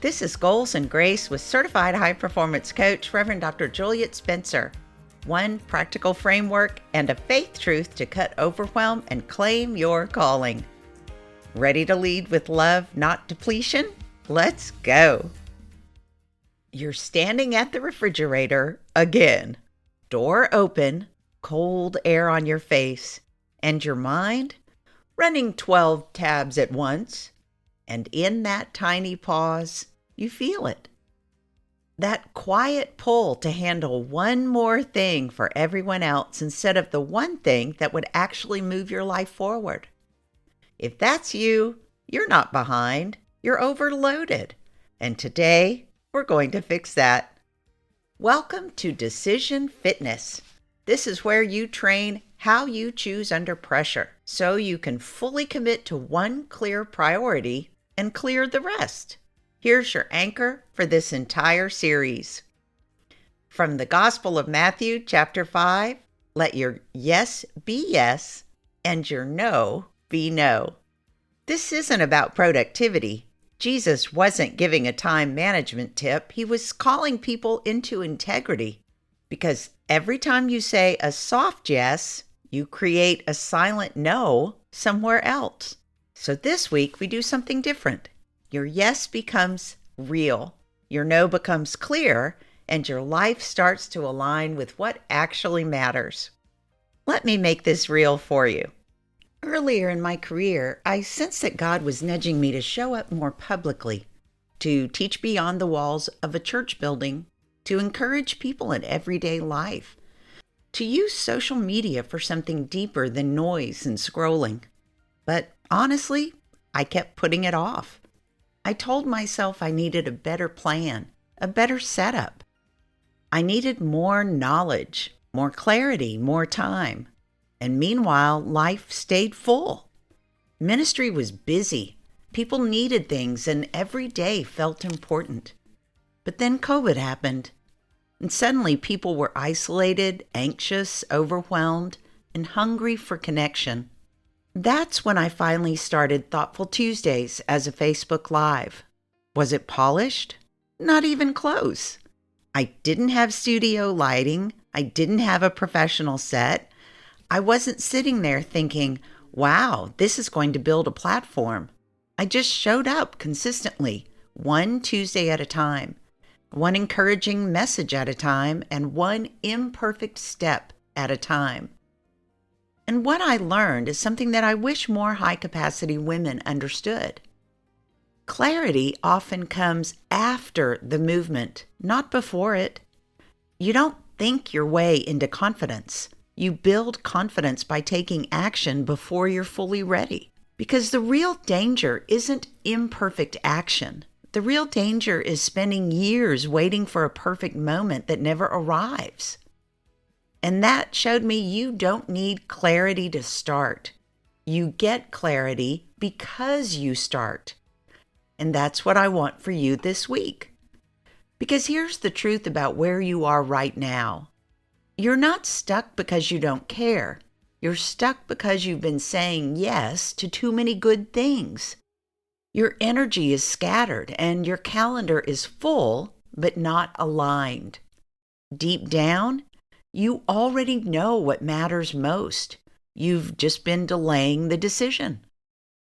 This is Goals and Grace with Certified High Performance Coach, Reverend Dr. Juliet Spencer. One practical framework and a faith truth to cut overwhelm and claim your calling. Ready to lead with love, not depletion? Let's go. You're standing at the refrigerator again. Door open, cold air on your face, and your mind running 12 tabs at once. And in that tiny pause, you feel it. That quiet pull to handle one more thing for everyone else instead of the one thing that would actually move your life forward. If that's you, you're not behind, you're overloaded. And today, we're going to fix that. Welcome to Decision Fitness. This is where you train how you choose under pressure so you can fully commit to one clear priority and clear the rest. Here's your anchor for this entire series. From the Gospel of Matthew, chapter 5, let your yes be yes and your no be no. This isn't about productivity. Jesus wasn't giving a time management tip. He was calling people into integrity. Because every time you say a soft yes, you create a silent no somewhere else. So this week, we do something different. Your yes becomes real, your no becomes clear, and your life starts to align with what actually matters. Let me make this real for you. Earlier in my career, I sensed that God was nudging me to show up more publicly, to teach beyond the walls of a church building, to encourage people in everyday life, to use social media for something deeper than noise and scrolling. But honestly, I kept putting it off. I told myself I needed a better plan, a better setup. I needed more knowledge, more clarity, more time. And meanwhile, life stayed full. Ministry was busy. People needed things, and every day felt important. But then COVID happened. And suddenly people were isolated, anxious, overwhelmed, and hungry for connection. That's when I finally started Thoughtful Tuesdays as a Facebook Live. Was it polished? Not even close. I didn't have studio lighting. I didn't have a professional set. I wasn't sitting there thinking, wow, this is going to build a platform. I just showed up consistently, one Tuesday at a time, one encouraging message at a time, and one imperfect step at a time. And what I learned is something that I wish more high-capacity women understood. Clarity often comes after the movement, not before it. You don't think your way into confidence. You build confidence by taking action before you're fully ready. Because the real danger isn't imperfect action. The real danger is spending years waiting for a perfect moment that never arrives. And that showed me you don't need clarity to start. You get clarity because you start. And that's what I want for you this week. Because here's the truth about where you are right now. You're not stuck because you don't care. You're stuck because you've been saying yes to too many good things. Your energy is scattered and your calendar is full, but not aligned. Deep down, you already know what matters most. You've just been delaying the decision.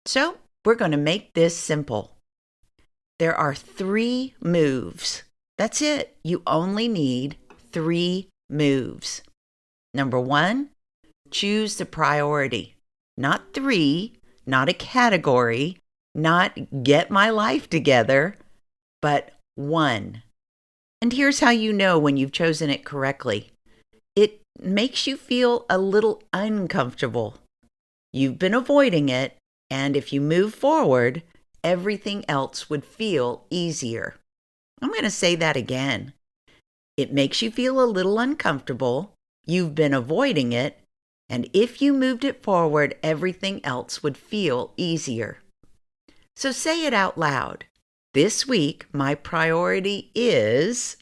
So we're going to make this simple. There are 3 moves. That's it. You only need 3 moves. Number 1, choose the priority. Not 3, not a category, not get my life together, but 1. And here's how you know when you've chosen it correctly. It makes you feel a little uncomfortable. You've been avoiding it, and if you move forward, everything else would feel easier. I'm going to say that again. It makes you feel a little uncomfortable. You've been avoiding it, and if you moved it forward, everything else would feel easier. So say it out loud. This week, my priority is,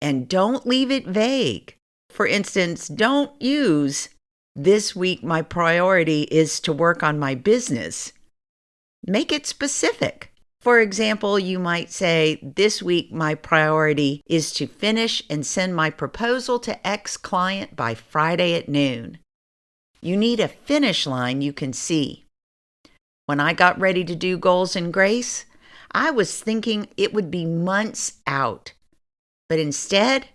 and don't leave it vague. For instance, don't use, this week my priority is to work on my business. Make it specific. For example, you might say, this week my priority is to finish and send my proposal to X client by Friday at noon. You need a finish line you can see. When I got ready to do Goals and Grace, I was thinking it would be months out. But instead,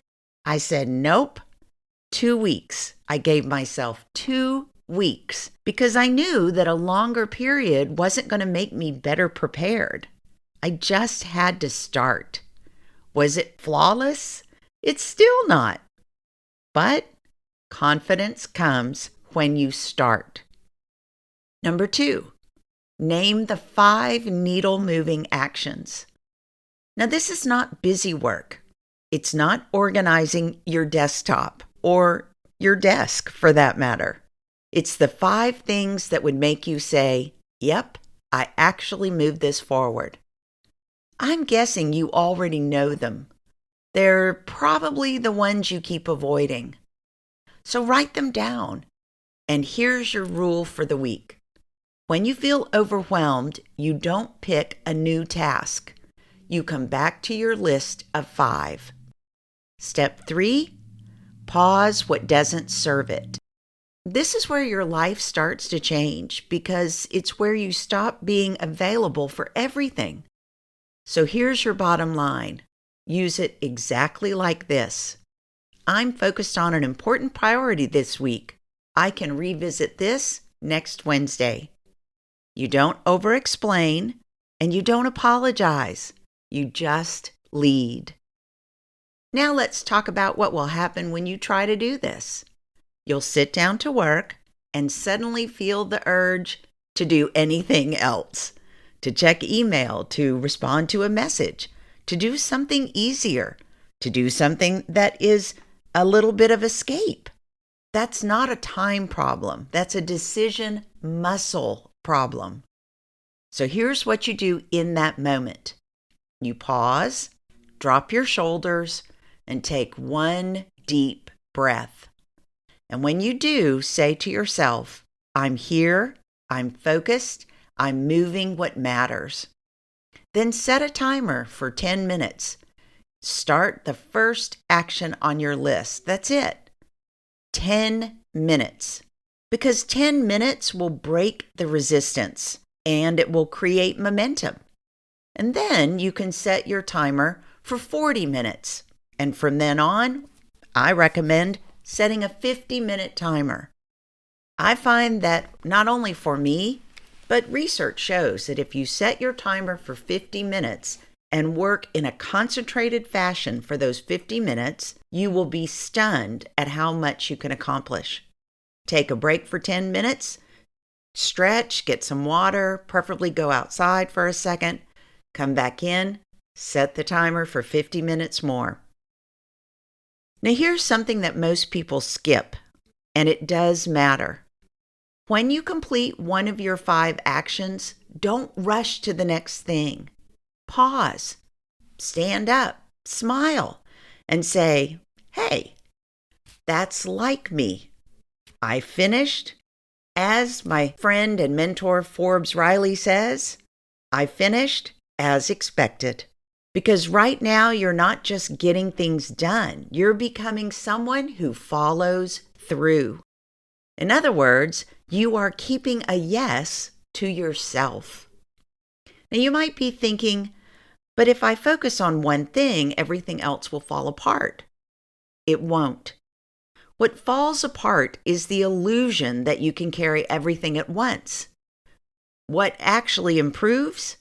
I said, nope, 2 weeks. I gave myself 2 weeks because I knew that a longer period wasn't going to make me better prepared. I just had to start. Was it flawless? It's still not. But confidence comes when you start. Number 2, name the 5 needle-moving actions. Now, this is not busy work. It's not organizing your desktop or your desk, for that matter. It's the 5 things that would make you say, yep, I actually moved this forward. I'm guessing you already know them. They're probably the ones you keep avoiding. So write them down. And here's your rule for the week. When you feel overwhelmed, you don't pick a new task. You come back to your list of 5. Step 3, pause what doesn't serve it. This is where your life starts to change because it's where you stop being available for everything. So here's your bottom line. Use it exactly like this. I'm focused on an important priority this week. I can revisit this next Wednesday. You don't over-explain and you don't apologize. You just lead. Now let's talk about what will happen when you try to do this. You'll sit down to work and suddenly feel the urge to do anything else. To check email, to respond to a message, to do something easier, to do something that is a little bit of escape. That's not a time problem. That's a decision muscle problem. So here's what you do in that moment. You pause, drop your shoulders, and take one deep breath. And when you do, say to yourself, I'm here, I'm focused, I'm moving what matters. Then set a timer for 10 minutes. Start the first action on your list. That's it. 10 minutes. Because 10 minutes will break the resistance and it will create momentum. And then you can set your timer for 40 minutes. And from then on, I recommend setting a 50-minute timer. I find that not only for me, but research shows that if you set your timer for 50 minutes and work in a concentrated fashion for those 50 minutes, you will be stunned at how much you can accomplish. Take a break for 10 minutes, stretch, get some water, preferably go outside for a second, come back in, set the timer for 50 minutes more. Now here's something that most people skip, and it does matter. When you complete one of your 5 actions, don't rush to the next thing. Pause, stand up, smile, and say, hey, that's like me. I finished. As my friend and mentor Forbes Riley says, I finished as expected. Because right now you're not just getting things done, you're becoming someone who follows through. In other words, you are keeping a yes to yourself. Now you might be thinking, but if I focus on one thing, everything else will fall apart. It won't. What falls apart is the illusion that you can carry everything at once. What actually improves?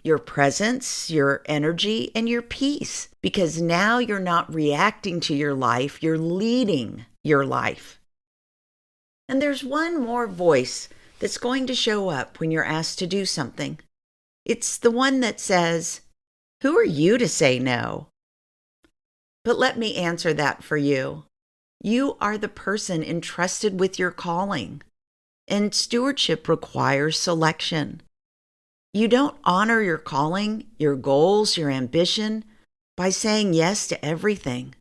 Your presence, your energy, and your peace. Because now you're not reacting to your life, you're leading your life. And there's one more voice that's going to show up when you're asked to do something. It's the one that says, who are you to say no? But let me answer that for you. You are the person entrusted with your calling, and stewardship requires selection. You don't honor your calling, your goals, your ambition by saying yes to everything.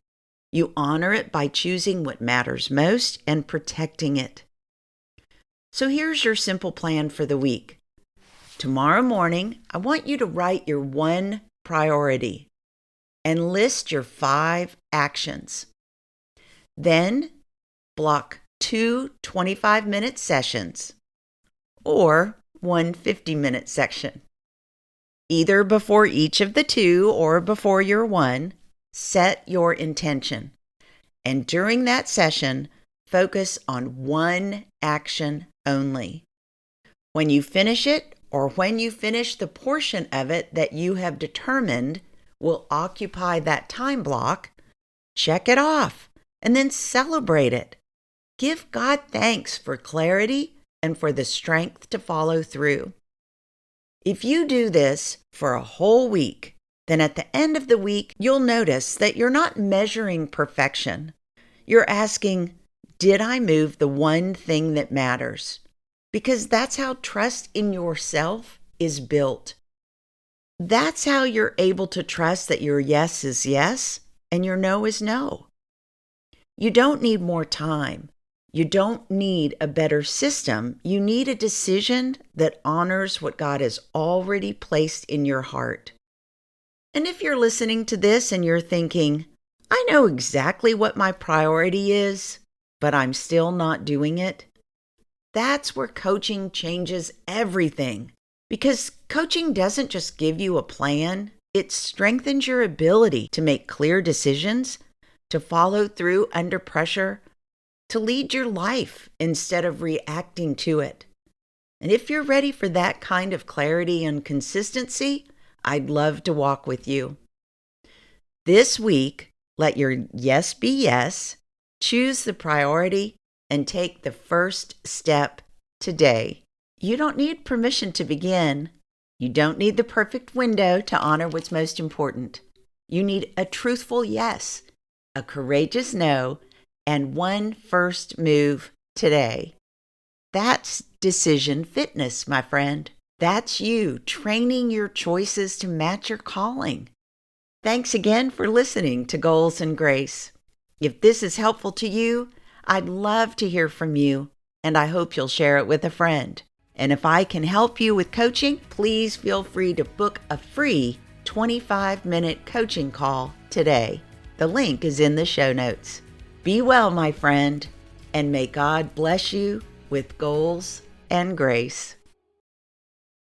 You honor it by choosing what matters most and protecting it. So here's your simple plan for the week. Tomorrow morning, I want you to write your one priority and list your 5 actions. Then block 2 25-minute sessions or one 50-minute section. Either before each of the 2 or before your 1, set your intention. And during that session, focus on one action only. When you finish it, or when you finish the portion of it that you have determined will occupy that time block, check it off and then celebrate it. Give God thanks for clarity and for the strength to follow through. If you do this for a whole week, then at the end of the week, you'll notice that you're not measuring perfection. You're asking, did I move the one thing that matters? Because that's how trust in yourself is built. That's how you're able to trust that your yes is yes and your no is no. You don't need more time. You don't need a better system. You need a decision that honors what God has already placed in your heart. And if you're listening to this and you're thinking, I know exactly what my priority is, but I'm still not doing it, that's where coaching changes everything. Because coaching doesn't just give you a plan, it strengthens your ability to make clear decisions, to follow through under pressure, to lead your life instead of reacting to it. And if you're ready for that kind of clarity and consistency, I'd love to walk with you. This week, let your yes be yes, choose the priority, and take the first step today. You don't need permission to begin. You don't need the perfect window to honor what's most important. You need a truthful yes, a courageous no, and one first move today. That's decision fitness, my friend. That's you training your choices to match your calling. Thanks again for listening to Goals and Grace. If this is helpful to you, I'd love to hear from you, and I hope you'll share it with a friend. And if I can help you with coaching, please feel free to book a free 25-minute coaching call today. The link is in the show notes. Be well, my friend, and may God bless you with goals and grace.